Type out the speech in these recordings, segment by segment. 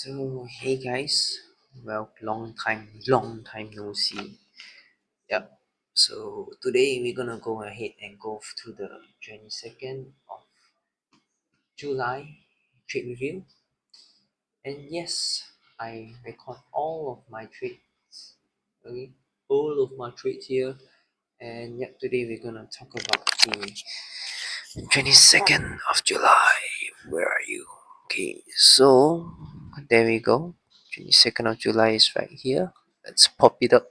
So hey guys, well long time no see. Yep. So today we're gonna go ahead and go through the 22nd of July trade review. And yes, I record all of my trades. Okay, all of my trades here. And yep, today we're gonna talk about the 22nd of July. Where are you? Okay, so there we go. 22nd of July is right here. Let's pop it up.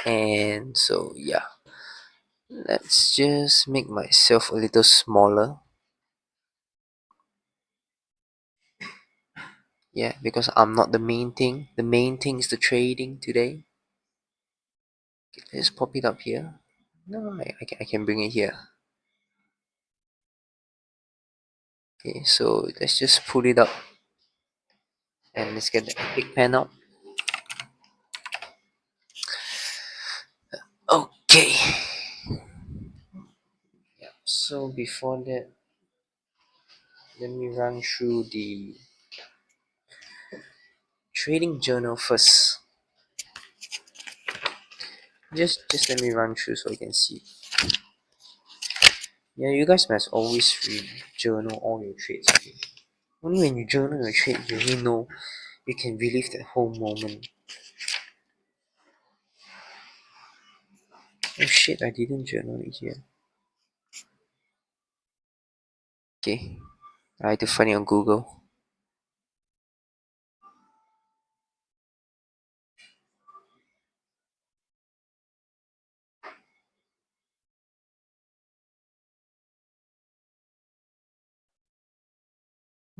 And so, yeah, let's just make myself a little smaller. Yeah, because I'm not the main thing. The main thing is the trading today. Okay, let's pop it up here. No, I can bring it here. Okay, so let's just pull it up. And let's get the epic pen out. Okay. Yeah, so before that, let me run through the trading journal first. Just let me run through so you can see. Yeah, you guys must always journal all your trades. Okay? Only when you journal your trade, you really know you can relive that whole moment. Oh shit, I didn't journal it here. Okay, I had to find it on Google.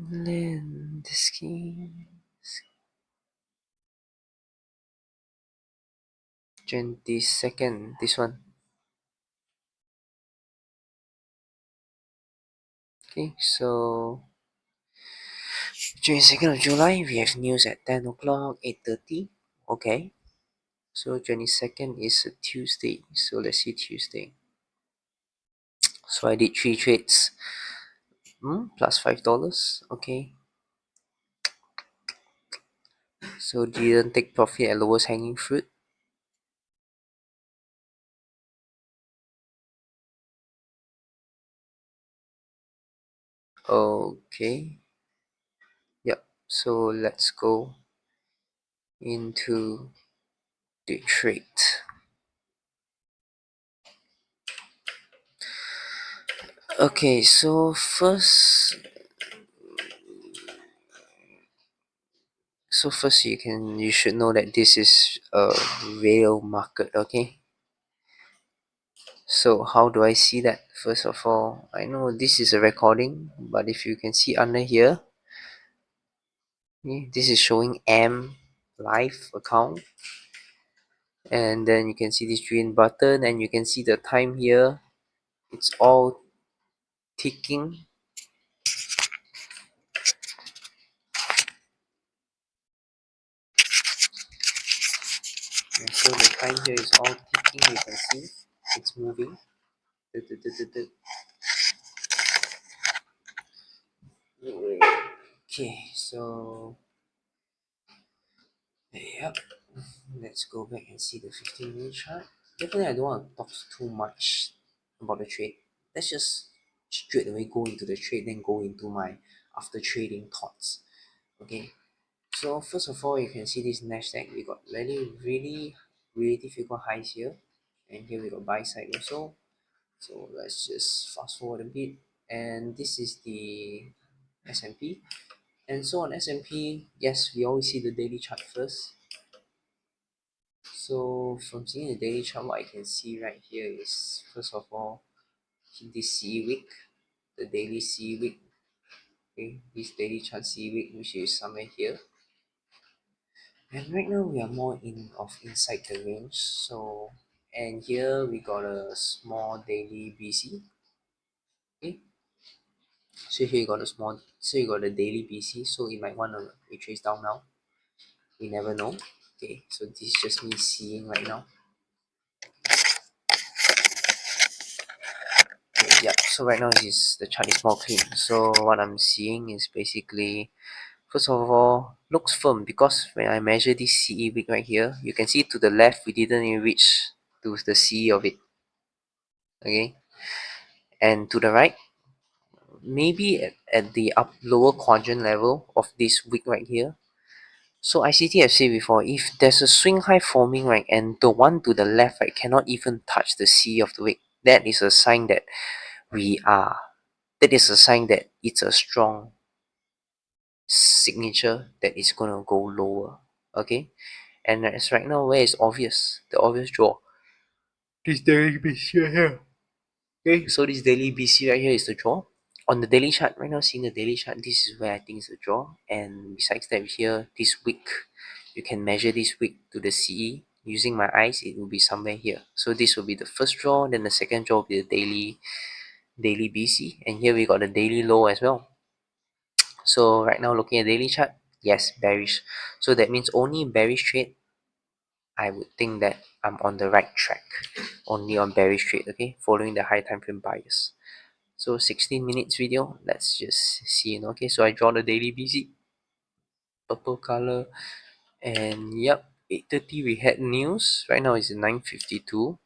Then the scheme 22nd, this one. Okay, so 22nd of July, we have news at 10 o'clock, 8:30. Okay, so 22nd is a Tuesday. So let's see Tuesday. So I did 3 trades. Plus $5. Okay. So didn't take profit at lowest hanging fruit. Okay. Yep. So let's go into the trade. Okay, so first you should know that this is a real market, okay? So how do I see that? First of all, I know this is a recording, but if you can see under here, this is showing M live account, and then you can see this green button, and you can see the time here. It's all ticking. And so the time here is all ticking. You can see it's moving. Okay, so yep, let's go back and see the 15-minute chart. Definitely, I don't want to talk too much about the trade. Let's just straight away go into the trade, then go into my after trading thoughts. Okay, so first of all, you can see this Nasdaq. We got really relative highs here, and here we got buy side also. So let's just fast forward a bit, and this is the S&P. And so on S&P, yes, we always see the daily chart first. So from seeing the daily chart, what I can see right here is, first of all, the C week, the daily C week. Okay, this daily chart C week, which is somewhere here. And right now we are more inside the range. So, and here we got a small daily BC. Okay, so here you got you got a daily BC. So you might want to retrace down now. We never know. Okay, so this is just me seeing right now. Okay, yeah, so right now the chart is more clean. So what I'm seeing is basically First of all, looks firm because when I measure this CE wick right here, you can see to the left we didn't even reach to the CE of it. Okay, and to the right, maybe at the lower quadrant level of this wick right here. So ICT have said before, if there's a swing high forming right, and the one to the left right cannot even touch the CE of the wick, that is a sign that we are. That is a sign that it's a strong signature that is gonna go lower. Okay, and as right now, where is obvious? The obvious draw. This daily BC right here. Okay, so this daily BC right here is the draw. On the daily chart, right now, seeing the daily chart, this is where I think is the draw. And besides that, here, this wick, you can measure this wick to the CE. Using my eyes, it will be somewhere here. So this will be the first draw, then the second draw will be the daily BC. And here we got the daily low as well. So right now, looking at daily chart, yes, bearish. So that means only bearish trade, I would think that I'm on the right track. Only on bearish trade, okay, following the high time frame bias. So 16 minutes video, let's just see. Okay, so I draw the daily BC, purple color, and yep, 8:30 we had news. Right now it's 9:52.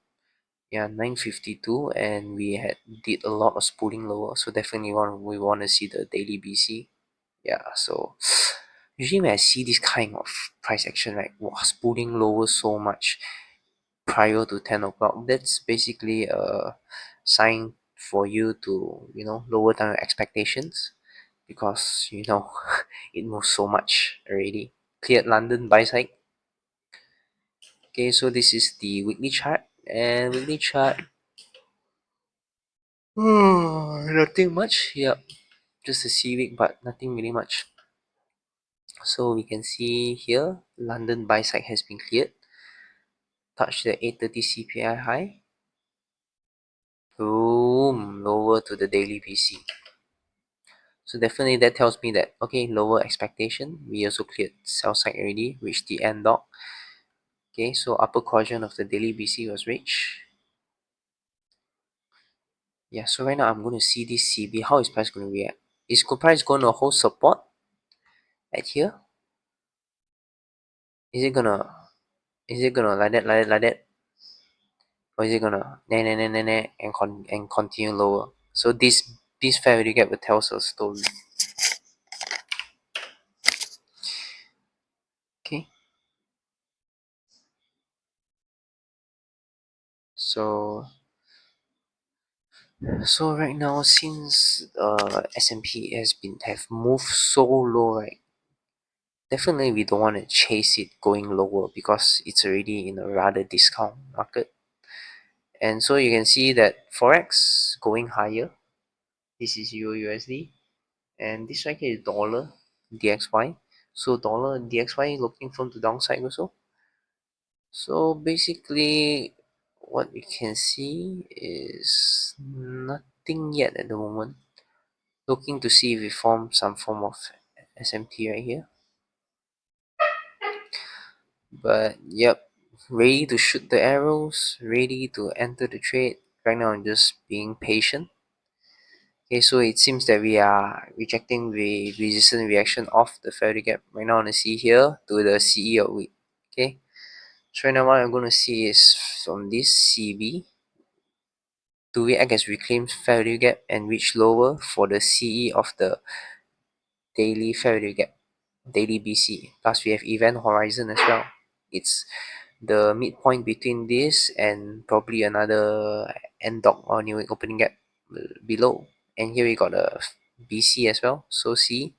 Yeah, 9:52, and we had did a lot of spooling lower. So definitely we want to see the daily BC. Yeah, so usually when I see this kind of price action, right, wow, spooling lower so much prior to 10 o'clock, that's basically a sign for you to, lower down your expectations, because it moves so much already. Cleared London buy side. Okay, so this is the weekly chart, and weekly chart, nothing much. Yep, just a C week, but nothing really much. So we can see here London buy side has been cleared, touch the 8:30 CPI high, boom, lower to the daily VC. So definitely that tells me that, okay, lower expectation. We also cleared sell side already, reached the end dog. Okay, so upper quadrant of the daily BC was reached. Yeah, so right now I'm going to see this CB. How is price going to react? Is price going to hold support at here? Is it gonna like that, or is it gonna and continue lower? So this fair value gap will tell us a story. Okay, so right now, since S&P has been have moved so low, right? Definitely we don't want to chase it going lower because it's already in a rather discount market. And so you can see that Forex going higher. This is Euro USD, and this right here is dollar DXY. So dollar DXY looking from the downside also. So basically what we can see is nothing yet at the moment. Looking to see if we form some form of SMT right here. But yep, ready to shoot the arrows, ready to enter the trade. Right now I'm just being patient. Okay, so it seems that we are rejecting the resistance reaction of the fair gap. Right now I want to see here to the CE of week. Okay, so right now what I'm going to see is from this CB to react as reclaimed fair value gap and reach lower for the CE of the daily fair value gap, daily BC. Plus we have event horizon as well. It's the midpoint between this and probably another end dog or new opening gap below. And here we got a BC as well. So see,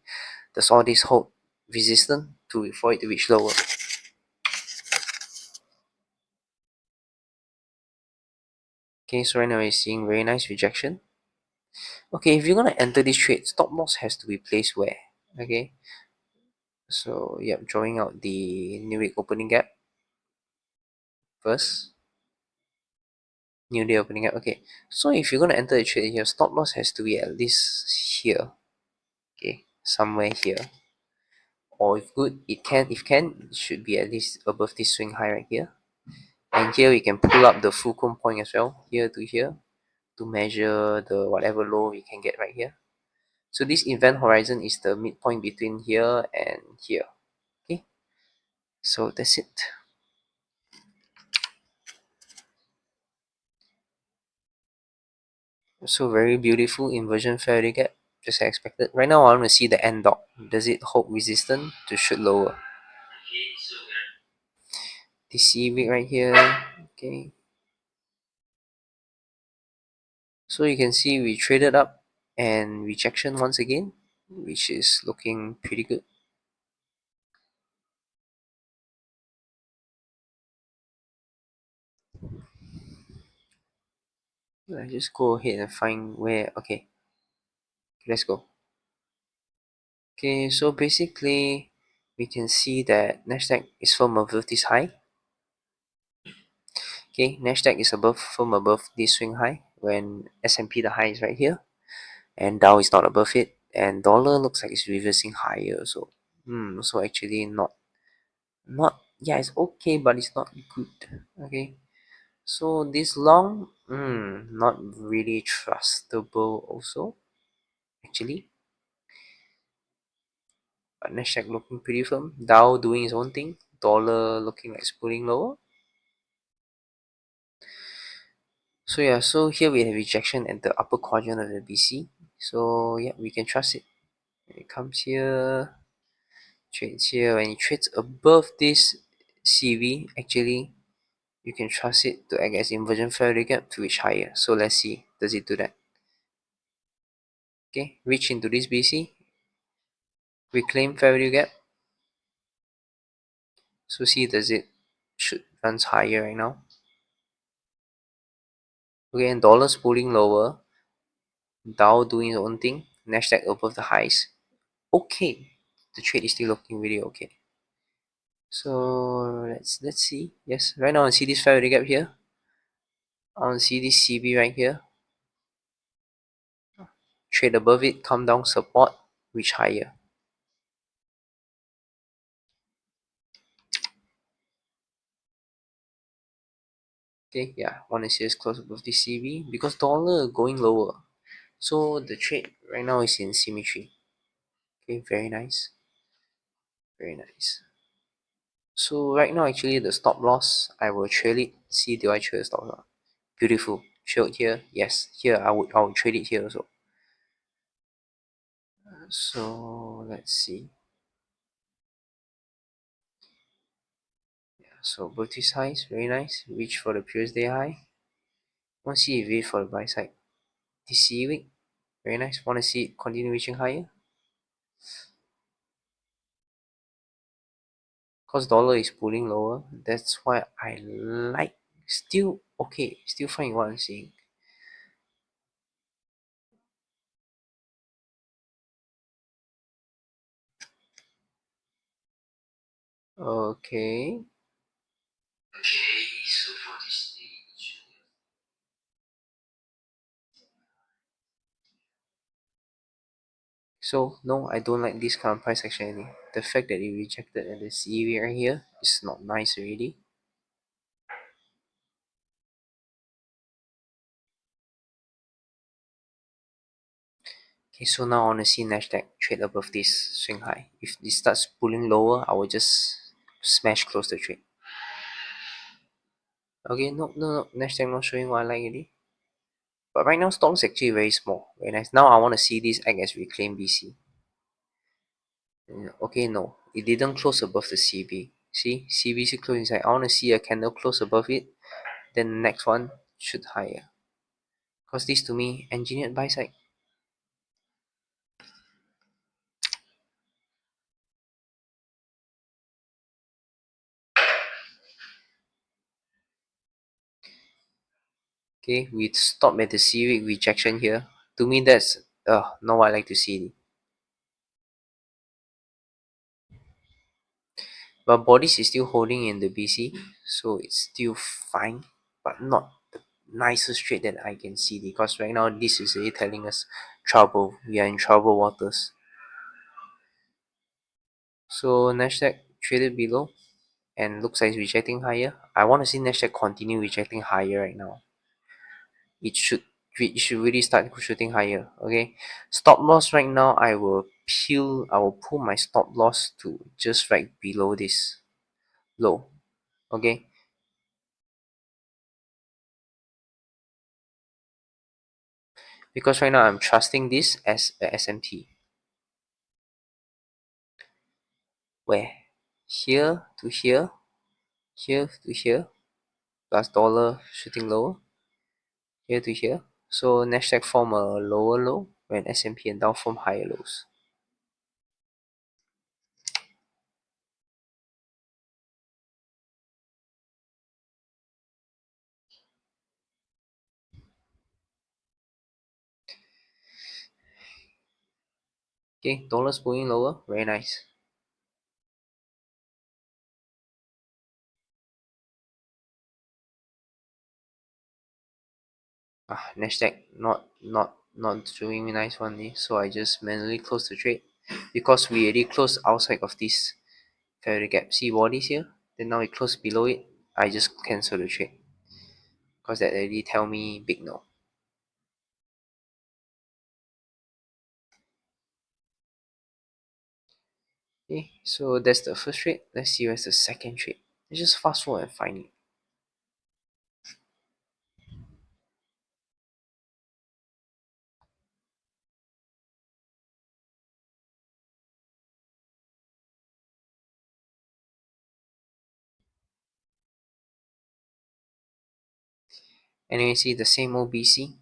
does all this hold resistance for it to reach lower? Okay, so right now we're seeing very nice rejection. Okay, if you're gonna enter this trade, stop loss has to be placed where? Okay, so yeah, drawing out the new week opening gap first. New day opening gap. Okay, so if you're gonna enter the trade here, stop loss has to be at least here. Okay, somewhere here. Or if good, it should be at least above this swing high right here. And here we can pull up the fulcrum point as well, here to here, to measure the whatever low we can get right here. So this event horizon is the midpoint between here and here. Okay, so that's it. So very beautiful inversion failure gap, just as expected. Right now I want to see the end dot. Does it hold resistant to shoot lower? The C wick right here. Okay, so you can see we traded up and rejection once again, which is looking pretty good. Let's just go ahead and find where. Okay, let's go. Okay, so basically we can see that Nasdaq is firm above this high. Okay, Nasdaq is above, firm above this swing high, when S&P the high is right here, and Dow is not above it, and dollar looks like it's reversing higher. So so actually not yeah, it's okay, but it's not good. Okay, so this long not really trustable also, actually. But Nasdaq looking pretty firm, Dow doing his own thing, dollar looking like it's pulling lower. So yeah, so here we have rejection at the upper quadrant of the BC. So yeah, we can trust it. When it comes here, trades here, when it trades above this CV, actually you can trust it to act as inversion failure gap to reach higher. So let's see, does it do that? Okay, reach into this BC, reclaim failure gap. So see, does it should runs higher right now? Okay, and dollars pulling lower, Dow doing its own thing, Nasdaq above the highs. Okay, the trade is still looking really okay. So let's see. Yes, right now I see this failure gap here. I want to see this CB right here. Trade above it, come down, support, reach higher. Okay, yeah, want to see us close above this CB because dollar going lower. So the trade right now is in symmetry. Okay, very nice. Very nice. So right now actually the stop loss, I will trail it. See, do I trail the stop loss? Beautiful. Trailed here. Yes, here I would trade it here also. So let's see. So both these highs, very nice. Reach for the previous day high. Want to see it wait for the buy side. This C wick, very nice. Want to see it continue reaching higher. Cause dollar is pulling lower. That's why I like. Still okay. Still fine what I'm seeing. Okay. So no, I don't like this kind of price action already. The fact that it rejected at the C wick right here is not nice already. Okay, so now I want to see Nasdaq trade above this swing high. If it starts pulling lower, I will just smash close the trade. Okay, no, Nasdaq not showing what I like already. But right now, stock is actually very small. Very nice. Now I want to see this act as reclaim BC. Okay, no. It didn't close above the CB. See, CBC close inside. I want to see a candle close above it. Then the next one should higher. Because this to me, engineered buy side. Okay, we stop at the C rejection here. To me, that's not what I like to see. But bodies is still holding in the BC, so it's still fine, but not the nicest trade that I can see, because right now this is really telling us trouble. We are in trouble waters. So Nasdaq traded below and looks like it's rejecting higher. I want to see Nasdaq continue rejecting higher right now. It should we should really start shooting higher. Okay, stop loss right now, I will pull my stop loss to just right below this low. Okay, because right now I'm trusting this as a SMT, where here to here, here to here, plus dollar shooting lower, here to here. So Nasdaq form a lower low when S&P and Dow form higher lows. Okay, dollars going lower, very nice. Nasdaq not doing me nice one day, so I just manually close the trade because we already closed outside of this fair gap. See bodies here, then now it closed below it. I just cancel the trade because that already tell me big no. Okay, so that's the first trade. Let's see where's the second trade. Let's just fast forward and find it. Anyway, see the same old BC.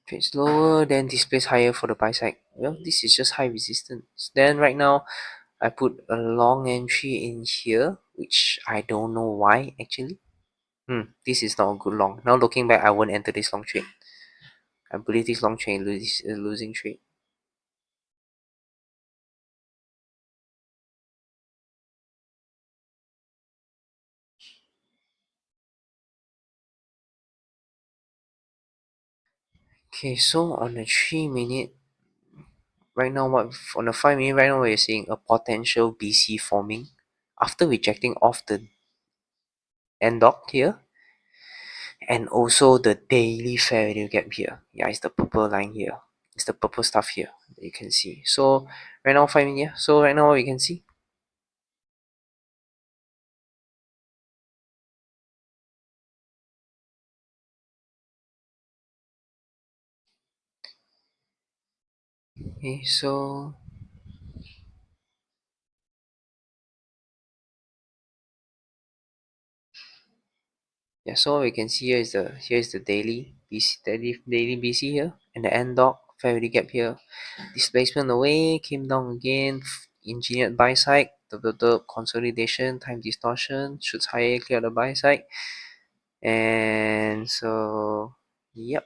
Trades lower, then displays higher for the buy side. Well, this is just high resistance. Then right now, I put a long entry in here, which I don't know why actually. This is not a good long. Now looking back, I won't enter this long trade. I believe this long trade is a losing trade. Okay, so on the 3 minute, right now, what on the 5 minute, right now we're seeing a potential BC forming after rejecting off the end dog here, and also the daily fair value gap here. Yeah, it's the purple line here. It's the purple stuff here that you can see. So right now 5 minute. Yeah. So right now what we can see. Okay, so yeah, so what we can see here is the daily BC daily BC here, and the end dog fair value gap here. Displacement away, came down again, engineered buy side, the consolidation, time distortion, shoots higher, clear the buy side. And so yep.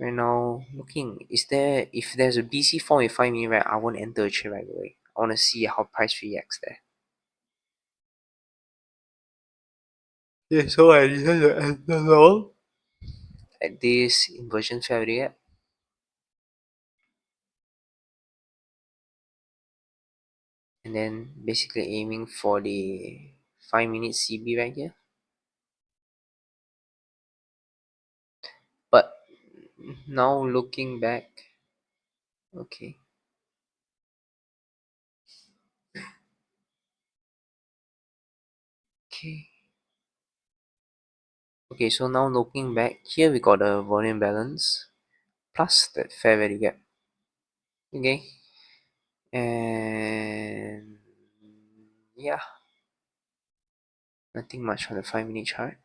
Right now looking, is there if there's a BC form in 5 minute, right, I won't enter a trade right away. I wanna see how price reacts there. Yeah, so I decided to enter long at this inversion fair value gap, and then basically aiming for the 5 minute CB right here. But now looking back, okay. Okay. Okay, so now looking back, here we got a volume balance plus that fair value gap. Okay. And yeah, nothing much on the 5 minute chart.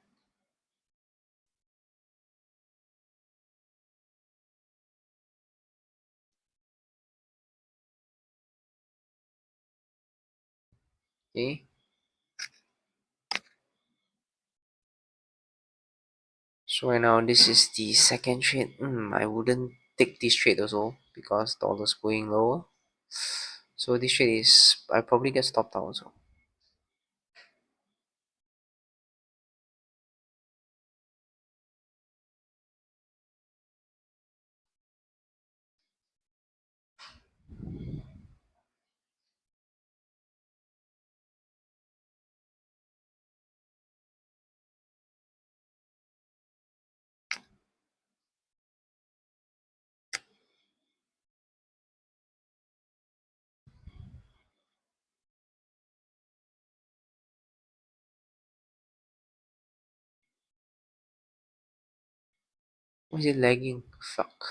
Okay. So right now this is the second trade. I wouldn't take this trade also because dollar's going lower. So this trade is I probably get stopped out also. Why is it lagging? Fuck.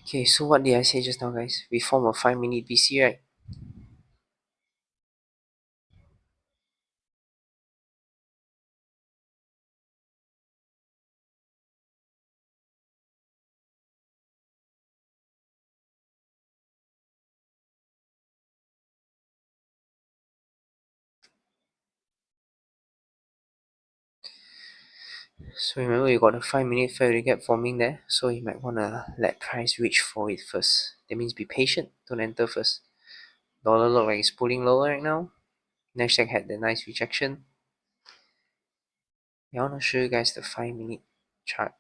Okay, so what did I say just now, guys? We form a 5 minute BC, right? So remember you got a 5 minute fair value gap forming there, so you might wanna let price reach for it first. That means be patient, don't enter first. Dollar look like it's pulling lower right now. Nasdaq had the nice rejection. I wanna show you guys the 5 minute chart.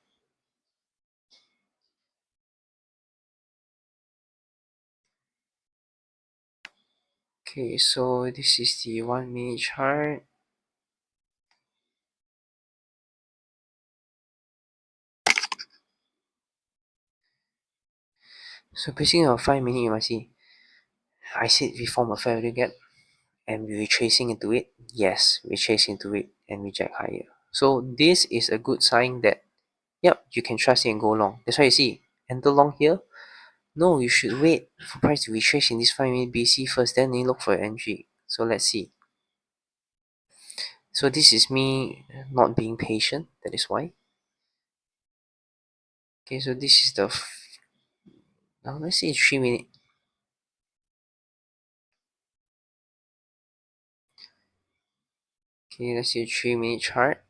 Okay, so this is the 1 minute chart. So basically on 5 minute you must see, I said we form a fair value gap and we're chasing into it. Yes, we chase into it and reject higher. So this is a good sign that, yep, you can trust it and go long. That's why you see, enter long here. No, you should wait for price to retrace in this 5 minute BC first, then you look for your entry. So let's see. So this is me not being patient, that is why. Okay, so this is the now let's see 3 minute. Okay, let's see a 3 minute chart.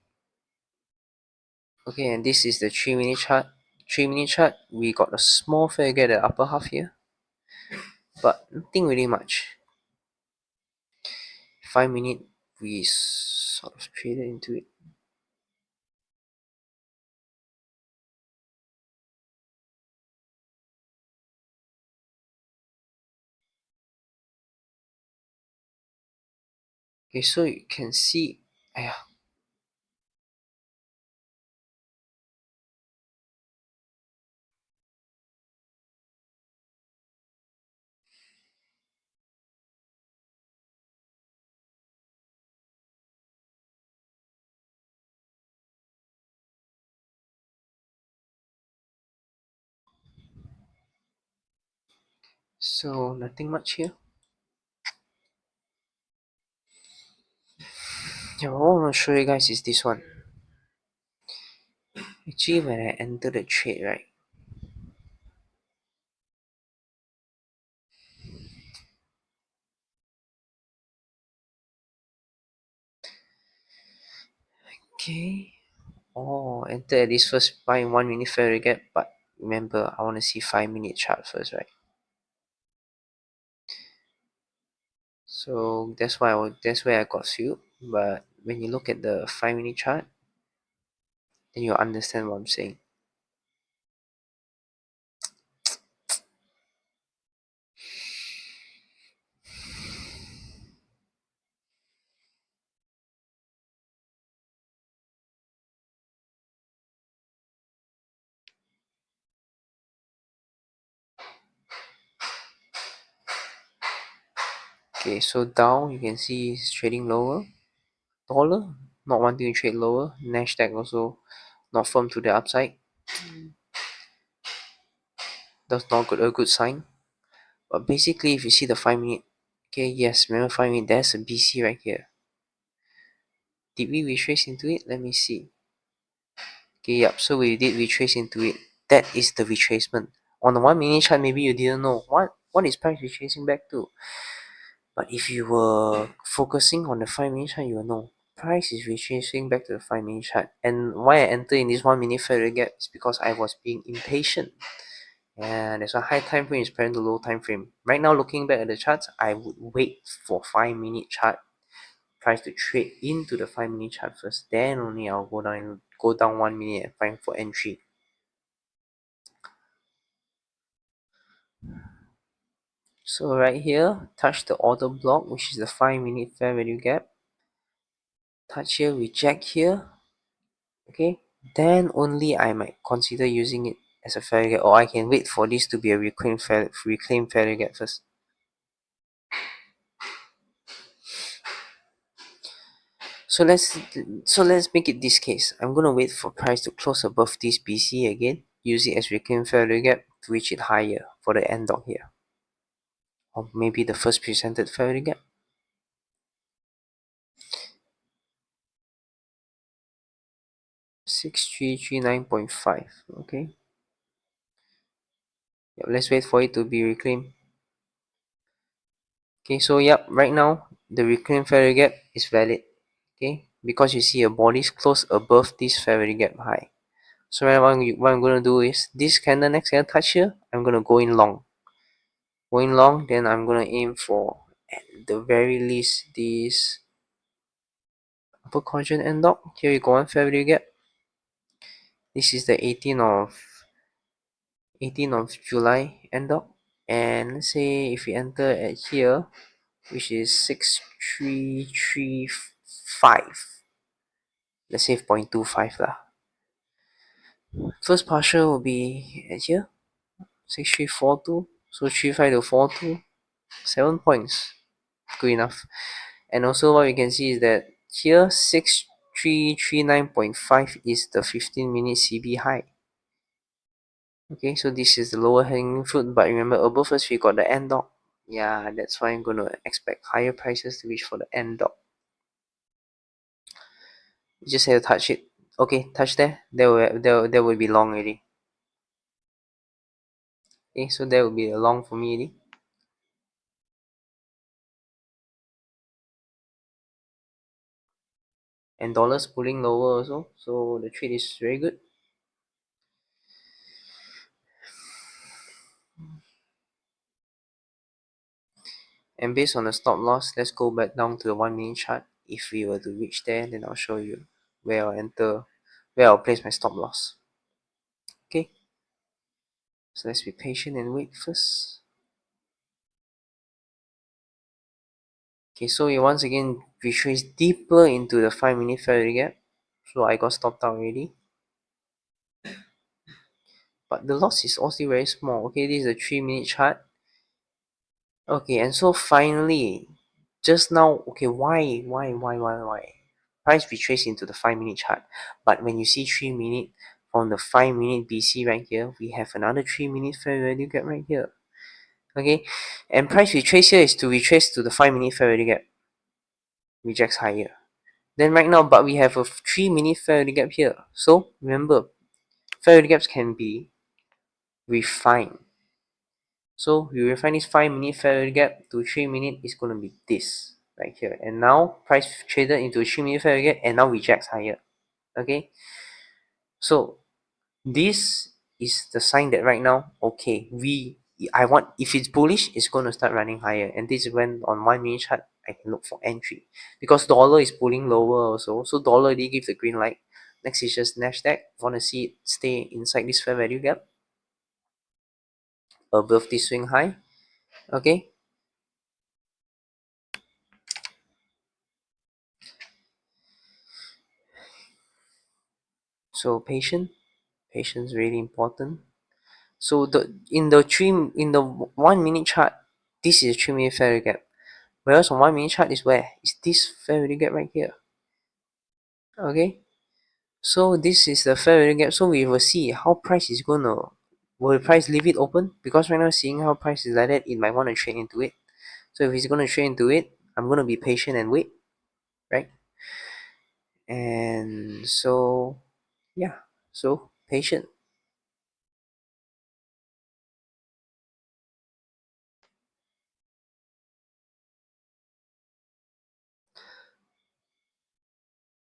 Okay, and this is the 3 minute chart. 3 minute chart, we got a small fair gap at the upper half here, but nothing really much. 5 minute, we sort of traded into it. Okay, so you can see, yeah. So nothing much here. Yeah, what I want to show you guys is this one. Actually, when I enter the trade, right, okay. Oh, enter at this first buy in 1 minute fair value gap, but remember, I want to see 5 minute chart first, right? So that's where I got you. But when you look at the 5 minute chart, then you understand what I'm saying. Okay, so down you can see it's trading lower. Dollar not wanting to trade lower. Nasdaq also not firm to the upside. That's not a good sign. But basically, if you see the 5 minute, okay, yes, remember 5 minute, there's a BC right here. Did we retrace into it? Let me see. Okay, yep, so we did retrace into it. That is the retracement. On the 1 minute chart, maybe you didn't know what is price retracing back to. But if you were focusing on the 5 minute chart, you will know price is retracing back to the 5 minute chart. And why I enter in this 1 minute fair value gap is because I was being impatient. And there's a high time frame is parallel to low time frame. Right now, looking back at the charts, I would wait for 5 minute chart price to trade into the 5 minute chart first. Then only I'll go down 1 minute and find for entry. So right here, touch the order block, which is the 5 minute fair value gap. Touch here, reject here. Okay, then only I might consider using it. as a failure gap, or I can wait for this to be a reclaimed failure gap first. So let's make it this case. I'm gonna wait for price to close above this BC again, use it as reclaimed failure gap to reach it higher for the end dot here, or maybe the first presented failure gap. 6339.5. Okay. Yep, let's wait for it to be reclaimed. Okay, so yep, right now the reclaimed failure gap is valid. Okay, because you see a body's close above this failure gap high. So right now what I'm gonna do is this candle next candle touch here, I'm gonna go in long. Going long, then I'm gonna aim for at the very least this upper quadrant end dot. Here you go one failure gap. This is the 18th of July end dot. And let's say if we enter at here, which is 6335. Let's say 0.25 lah. First partial will be at here, 6342. So 35 to 42, 7 points. Good enough. And also what we can see is that here 6339.5 is the 15-minute CB high. Okay, so this is the lower hanging fruit, but remember above us we got the end dot. Yeah, that's why I'm gonna expect higher prices to reach for the end dot. You just have to touch it. Okay, touch there. There will be long already. Okay, so that will be a long for me already. And dollars pulling lower also, so the trade is very good. And based on the stop loss, let's go back down to the 1 minute chart. If we were to reach there, then I'll show you where I'll place my stop loss. Okay, so let's be patient and wait first. Okay, so we once again retrace deeper into the 5 minute failure gap. So I got stopped out already. But the loss is also very small. Okay, this is a 3 minute chart. Okay, and so finally, just now, okay, why? Price retrace into the 5 minute chart, but when you see 3 minute from the 5 minute BC right here, we have another 3 minute fair value gap right here. Okay, and price retrace here is to retrace to the 5 minute fair value gap, rejects higher. Then right now, but we have a 3 minute fair value gap here. So remember, fair value gaps can be refined. So we refine this 5 minute fair value gap to 3 minute is going to be this right here. And now price traded into 3 minute fair value gap and now rejects higher. Okay. So this is the sign that right now, okay, if it's bullish, it's going to start running higher. And this is when on 1 minute chart, I can look for entry. Because dollar is pulling lower also. So dollar already gives the green light. Next is just Nasdaq. Want to see it stay inside this fair value gap above this swing high. Okay. So patience really important. So in the 1 minute chart, this is a 3 minute fair value gap. Whereas on 1 minute chart is where? Is this fair value gap right here. Okay. So this is the fair value gap. So we will see how price is gonna, will price leave it open? Because right now seeing how price is like that, it might want to trade into it. So if it's gonna trade into it, I'm gonna be patient and wait, right? And so yeah, so patient.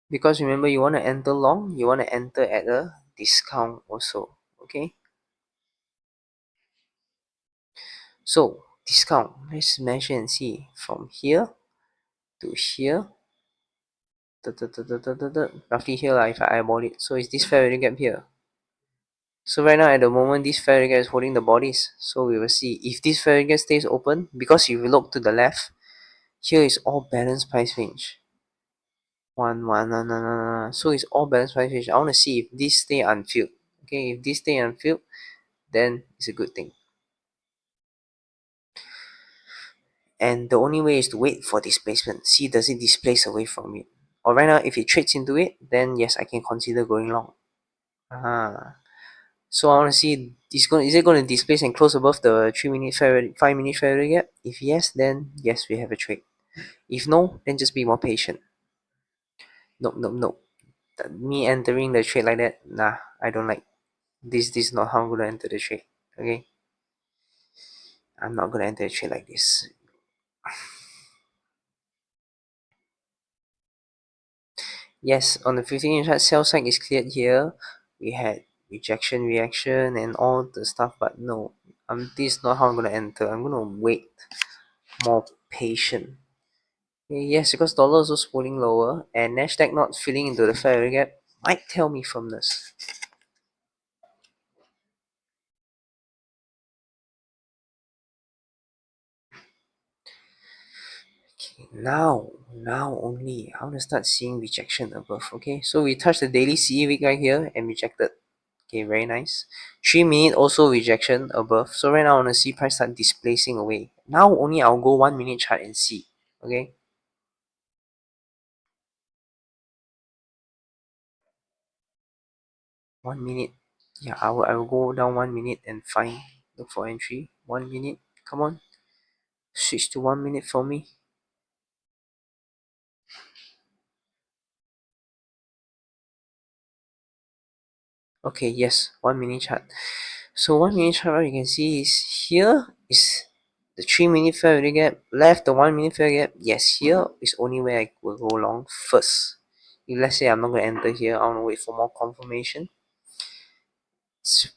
Because remember, you want to enter long, you want to enter at a discount also. Okay, so discount, let's measure and see from here to here, roughly here if I eyeball it. So is this fair value gap here? So right now at the moment this fair value gap is holding the bodies. So we will see if this fair value gap stays open, because if you look to the left, here is all balanced price range. So it's all balanced price range. I want to see if this stay unfilled. Okay, if this stay unfilled, then it's a good thing. And the only way is to wait for displacement. See, does it displace away from it? Or right now, if it trades into it, then yes, I can consider going long. So I want to see is it going to displace and close above the 3 minute fair 5 minute fair value gap? If yes, then yes, we have a trade. If no, then just be more patient. Nope, nope, nope. Me entering the trade like that, nah, I don't like. This is not how I'm gonna enter the trade. Okay, I'm not gonna enter a trade like this. Yes, on the 15 inch chart, sell side is cleared here. We had rejection, reaction, and all the stuff, but no, this is not how I'm gonna enter. I'm gonna wait, more patient. Okay, yes, because dollar also spooling lower, and Nasdaq not filling into the fair value gap might tell me firmness. Okay, now only I want to start seeing rejection above. Okay, so we touched the daily CE week right here and rejected. Okay, very nice. 3 minute also rejection above. So right now I want to see price start displacing away. Now only I'll go 1 minute chart and see. Okay. 1 minute. Yeah, I will go down 1 minute and find look for entry. 1 minute. Come on. Switch to 1 minute for me. Okay, yes, 1 minute chart. So 1 minute chart, what you can see is here is the 3 minute fair value gap, left the 1 minute fair gap. Yes, here is only where I will go long first. If let's say I'm not gonna enter here, I wanna wait for more confirmation.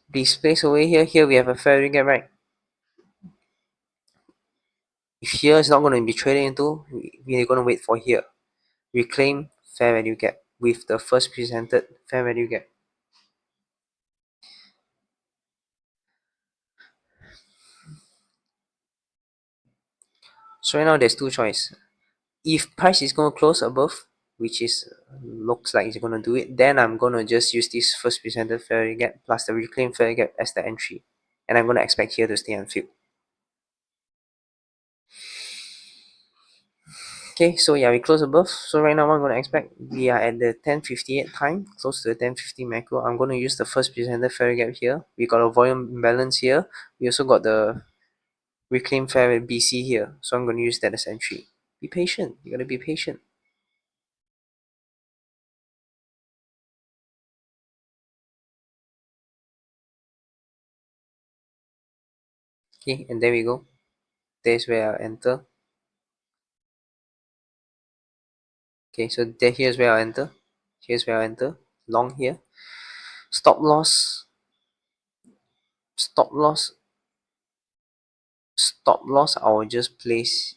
This place away here, here we have a fair value gap, right? If here is not gonna be traded into, we're gonna wait for here. Reclaim fair value gap with the first presented fair value gap. So right now there's two choices. If price is going to close above, which is looks like it's going to do it, then I'm going to just use this first presented fair value gap plus the reclaimed fair value gap as the entry, and I'm going to expect here to stay unfilled. Okay, so yeah, we close above. So right now what I'm going to expect, we are at the 10:58 time, close to the 10:50 macro. I'm going to use the first presented fair value gap here. We got a volume imbalance here. We also got the reclaimed fair value BC here, so I'm going to use that as entry. Be patient. You got to be patient. Okay, and there we go. There's where I enter. Okay, so there, here's where I'll enter. Here's where I'll enter. Long here. Stop loss. Stop loss. Stop loss. I will just place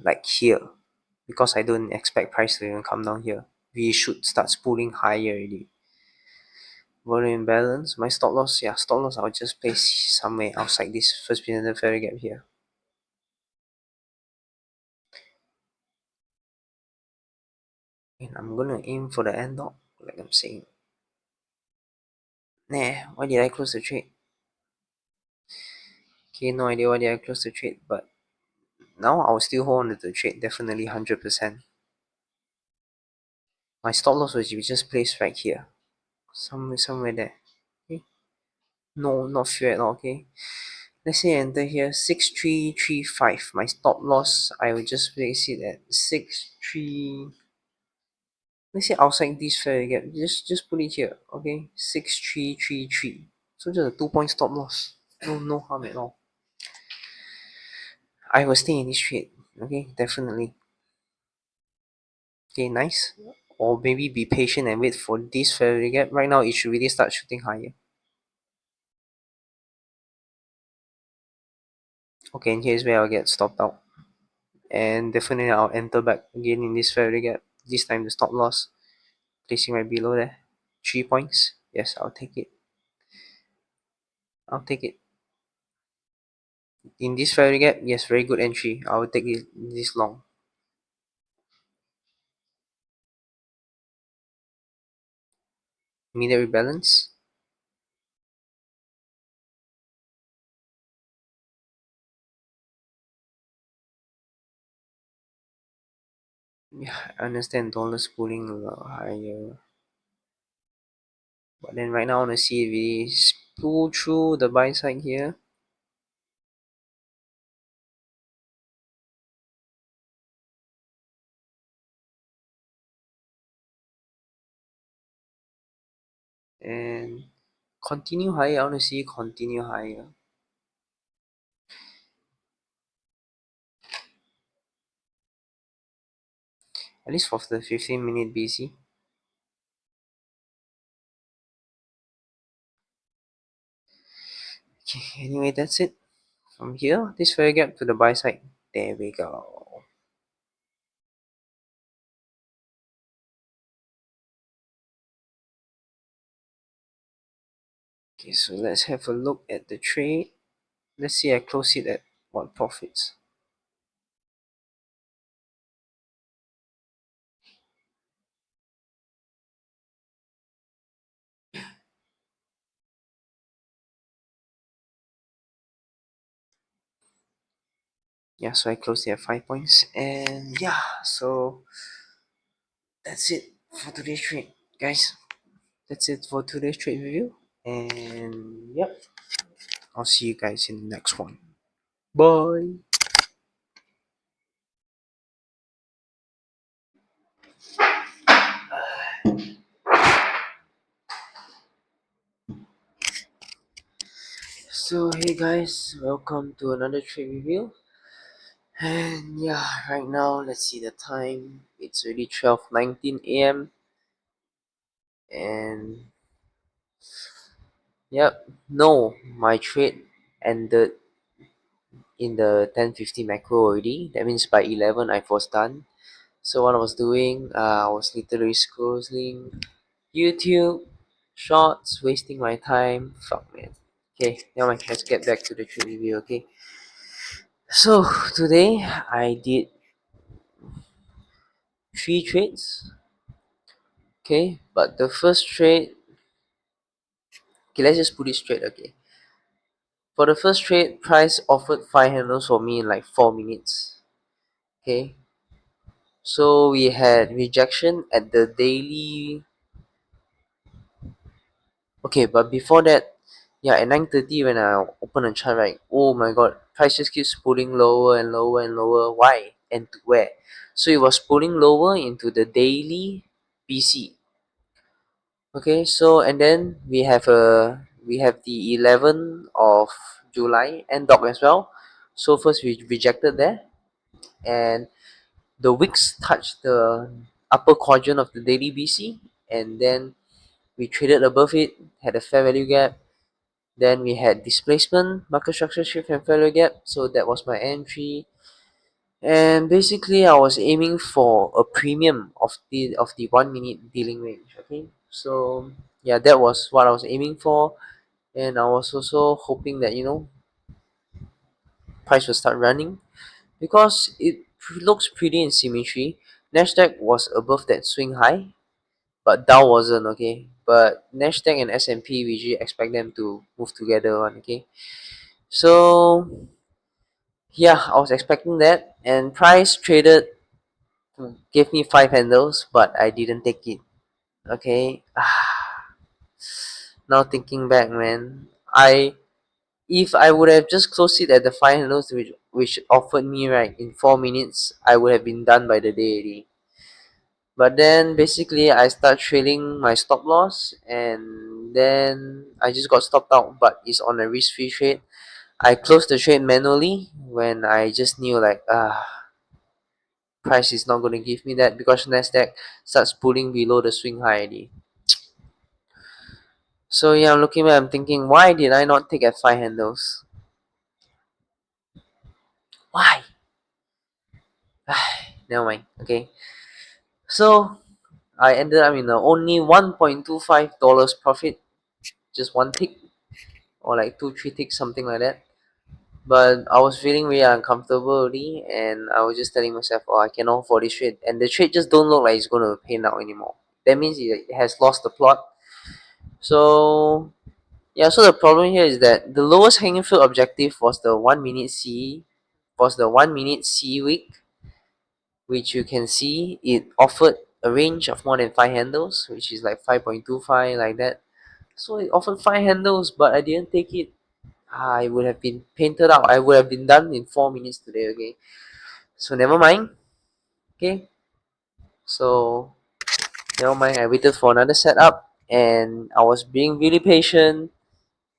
like here because I don't expect price to even come down here. We should start spooling higher already. Volume imbalance. My stop loss. Yeah, stop loss. I'll just place somewhere outside this first presented fair gap here. And I'm gonna aim for the end dot, like I'm saying. Nah, why did I close the trade? Okay, no idea why did I close the trade, but now I'll still hold on to the trade, definitely 100%. My stop loss was just placed right here, somewhere there. Okay, no, not fear at all. Okay, let's say I enter here 6335. My stop loss, I will just place it at 63. Let's say outside this fair gap, just put it here. Okay, 6333. So just a 2 point stop loss. No harm at all. I will stay in this trade. Okay, definitely. Okay, nice. Or maybe be patient and wait for this fair gap. Right now, it should really start shooting higher. Okay, and here's where I'll get stopped out. And definitely I'll enter back again in this fair value gap. This time the stop loss placing right below there. 3 points. Yes, I'll take it. I'll take it. In this fair value gap, yes, very good entry. I will take it this long. Immediate rebalance. Yeah, I understand dollars pulling a lot higher, but then right now I want to see if it is pull through the buy side here. And continue higher. I want to see it continue higher. At least for the 15-minute BC. Okay, anyway, that's it. From here, this fair gap to the buy side. There we go. Okay, so let's have a look at the trade. Let's see I close it at what profits. Yeah, so I closed it at 5 points. And yeah, so that's it for today's trade, guys. That's it for today's trade review. And yep, I'll see you guys in the next one. Bye. So hey guys, welcome to another trade review. And yeah, right now let's see the time. It's already 12:19 a.m. and yep, no, my trade ended in the 10:50 macro already. That means by 11 I was done. So what I was doing, I was literally scrolling YouTube shorts, wasting my time. Fuck man. Okay, now let's get back to the trade review. Okay, so today I did three trades. Okay, but the first trade, okay, let's just put it straight. Okay, for the first trade, price offered 5 handles for me in like 4 minutes. Okay, so we had rejection at the daily. Okay, but before that, yeah, at 9:30 when I open a chart, right? Oh my god, price just keeps pulling lower and lower and lower. Why and to where? So it was pulling lower into the daily BC. Okay, so and then we have the 11th of July end dog as well. So first we rejected there, and the wicks touched the upper quadrant of the daily BC, and then we traded above it, had a fair value gap. Then we had displacement, market structure shift, and fair value gap. So that was my entry. And basically, I was aiming for a premium of the 1 minute dealing range. Okay, so yeah, that was what I was aiming for, and I was also hoping that price will start running because it looks pretty in symmetry. Nasdaq was above that swing high, but Dow wasn't. Okay, but Nasdaq and S&P we usually expect them to move together on. Okay, so yeah, I was expecting that, and price traded gave me 5 handles, but I didn't take it. Okay, now thinking back, man, I if I would have just closed it at the 5 handles which offered me right in 4 minutes, I would have been done by the day already. But then basically I start trailing my stop loss, and then I just got stopped out, but it's on a risk-free trade. I closed the trade manually when I just knew like price is not going to give me that because Nasdaq starts pulling below the swing high already. So yeah, I'm looking at I'm thinking, why did I not take at 5 handles? Why? Never mind. Okay. So I ended up in a only $1.25 profit, just one tick or like two, three ticks, something like that. But I was feeling really uncomfortable already, and I was just telling myself, "Oh, I cannot afford this trade." And the trade just don't look like it's gonna pay now anymore. That means it has lost the plot. So yeah, so the problem here is that the lowest hanging fruit objective was the 1 minute C, was the 1 minute C week, which you can see it offered a range of more than 5 handles, which is like 5.25 like that. So it offered 5 handles, but I didn't take it. I would have been painted out. I would have been done in 4 minutes today. Okay, so never mind. Okay, so never mind. I waited for another setup, and I was being really patient,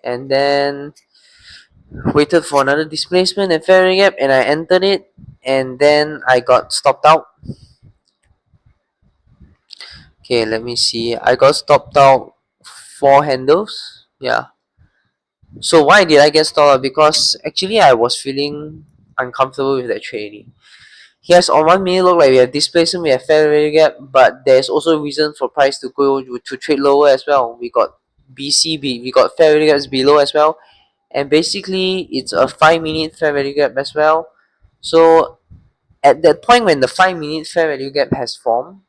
and then waited for another displacement and fairing gap, and I entered it, and then I got stopped out. Okay, let me see. I got stopped out 4 handles. Yeah. So why did I get stopped out? Because actually I was feeling uncomfortable with that trading. Yes, on 1 minute look like we have displacement, we have fair value gap, but there's also reason for price to go to trade lower as well. We got BCB, we got fair value gaps below as well, and basically it's a 5 minute fair value gap as well. So at that point when the 5 minute fair value gap has formed,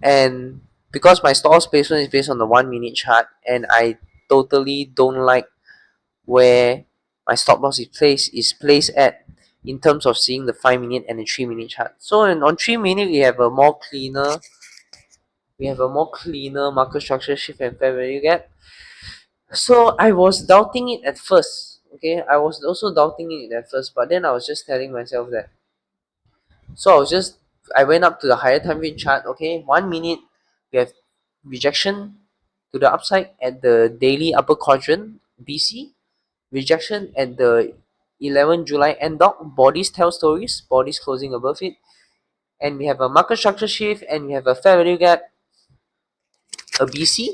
and because my stall placement is based on the 1 minute chart, and I totally don't like where my stop loss is placed at in terms of seeing the 5 minute and the 3 minute chart. So on 3 minute we have a more cleaner market structure shift and fair value gap. So I was doubting it at first. Okay, I was also doubting it at first, but then I was just telling myself that. So I went up to the higher time frame chart. Okay, 1 minute we have rejection to the upside at the daily upper quadrant BC, rejection at the 11 July end dot, bodies tell stories, bodies closing above it, and we have a market structure shift, and we have a fair value gap, a BC,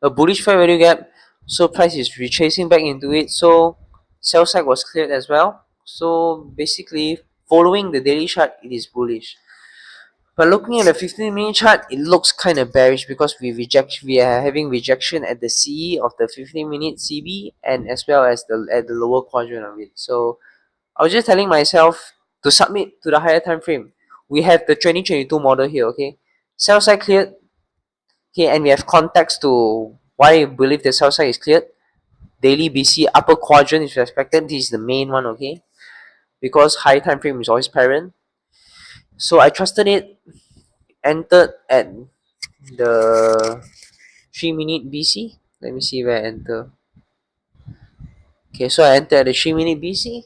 a bullish fair value gap. So price is retracing back into it. So sell side was cleared as well. So basically, following the daily chart, it is bullish. But looking at the 15-minute chart, it looks kind of bearish because we are having rejection at the CE of the 15-minute CB, and as well as the lower quadrant of it. So I was just telling myself to submit to the higher time frame. We have the 2022 model here, okay? Sell side cleared, okay, and we have context to why I believe the sell side is cleared. Daily BC upper quadrant is respected. This is the main one, okay? Because high time frame is always parent. So I trusted it, entered at the 3 minute BC. Let me see where I enter. Okay, so I entered at the 3 minute BC,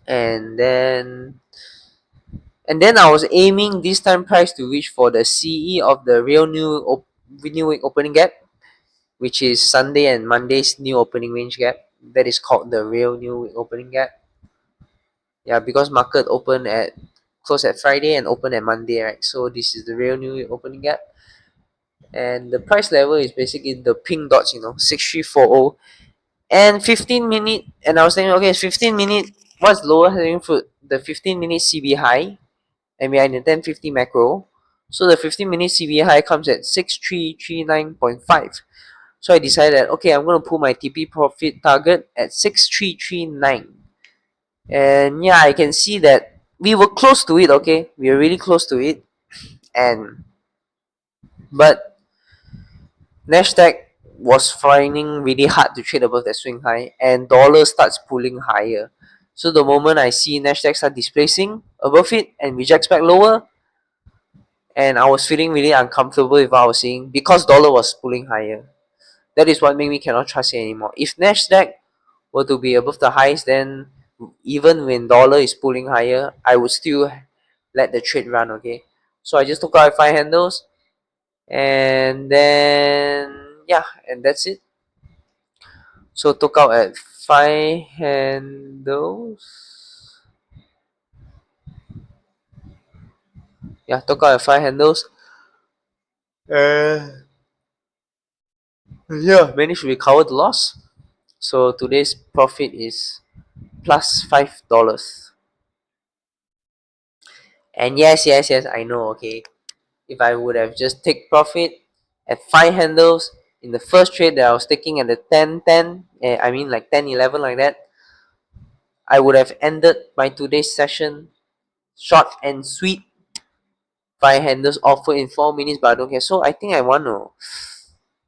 and then I was aiming this time price to reach for the CE of the real new week opening gap, which is Sunday and Monday's new opening range gap. That is called the real new week opening gap. Yeah, because market open at close at Friday and open at Monday, right? So this is the real new week opening gap, and the price level is basically the pink dots, 6340 and 15 minute. And I was thinking, okay, 15 minute. What's lower hanging fruit? The 15 minute CB high, and we are in the 1050 macro. So the 15 minute CB high comes at 6339.5. So I decided, okay, I'm going to put my TP profit target at 6339. And yeah, I can see that we were close to it, okay? We were really close to it. And but Nasdaq was finding really hard to trade above that swing high, and dollar starts pulling higher. So the moment I see Nasdaq start displacing above it and rejects back lower, and I was feeling really uncomfortable with what I was seeing because dollar was pulling higher. That is what made me cannot trust it anymore. If Nasdaq were to be above the highs, then even when dollar is pulling higher, I would still let the trade run. Okay, so I just took out 5 handles, and then yeah, and that's it. So took out at 5 handles. Yeah, took out at 5 handles. Uh, yeah, managed to recover the loss. So today's profit is plus $5. And yes, yes, yes, I know. Okay, if I would have just take profit at 5 handles in the first trade that I was taking at the 10-10, I mean like 10-11 like that, I would have ended my today's session short and sweet. 5 handles offer in 4 minutes, but I don't care. So I think I want to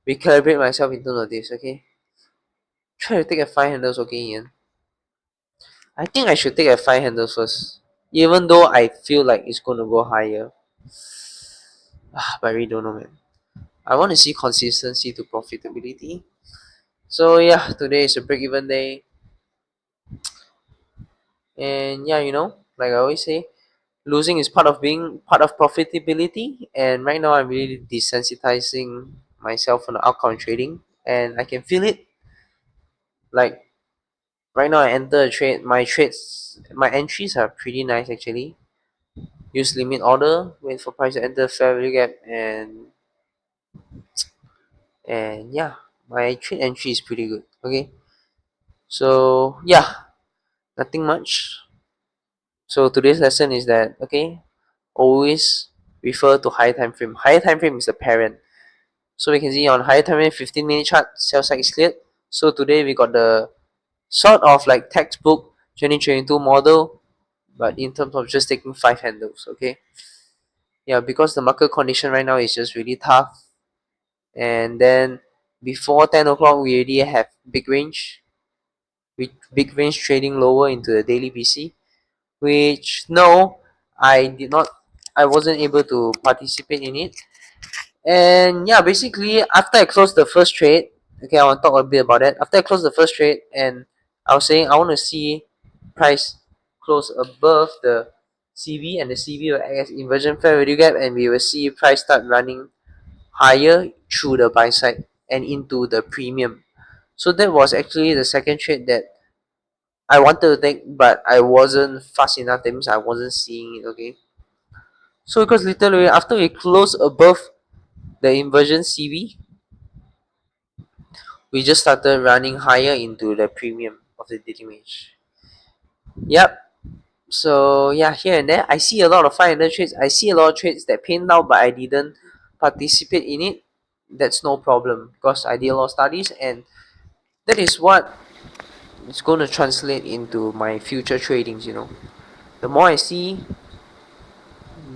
recalibrate myself in terms of this. Okay, try to take a 5 handles. Okay, Ian. I think I should take a 5 handles first. even though I feel like it's gonna go higher. But I really don't know, man. I want to see consistency to profitability. So yeah, today is a break even day, and yeah, like I always say, losing is part of being part of profitability. And right now, I'm really desensitizing myself on the outcome trading, and I can feel it. Like right now, I enter a trade. My entries are pretty nice actually. Use limit order, wait for price to enter fair value gap, and yeah, my trade entry is pretty good. Okay, so yeah, nothing much. So today's lesson is that okay, always refer to higher time frame. Higher time frame is the parent. So we can see on higher time frame 15-minute chart, sell side is cleared. So today we got the sort of like textbook 2022 model, but in terms of just taking 5 handles. Okay, yeah, because the market condition right now is just really tough. And then before 10 o'clock we already have big range, with big range trading lower into the daily BC, which no, I wasn't able to participate in it. And yeah, basically after I closed the first trade, okay, I want to talk a bit about that. After I closed the first trade, and I was saying I want to see price close above the CV, and the CV will act as inversion fair value gap, and we will see price start running higher through the buy side and into the premium. So that was actually the second trade that I wanted to take, but I wasn't fast enough. That means I wasn't seeing it. Okay, so because literally after we close above the inversion CV, we just started running higher into the premium of the daily range. Yep. So yeah, here and there, I see a lot of 500 trades. I see a lot of trades that paid out, but I didn't participate in it. That's no problem because I did a lot of studies, and that is what it's going to translate into my future tradings. The more I see,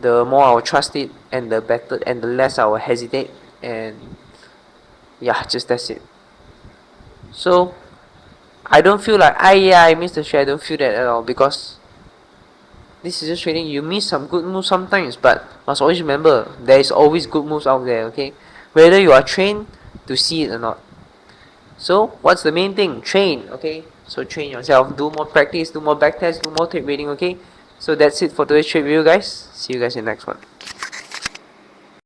the more I will trust it, and the better, and the less I will hesitate. And yeah, just that's it. So I don't feel like yeah, I missed the trade. I don't feel that at all because this is just trading. You miss some good moves sometimes, but must always remember there is always good moves out there. Okay, whether you are trained to see it or not. So what's the main thing? Train. Okay, so train yourself. Do more practice. Do more back tests. Do more tape reading. Okay. So that's it for today's trade video, guys. See you guys in the next one.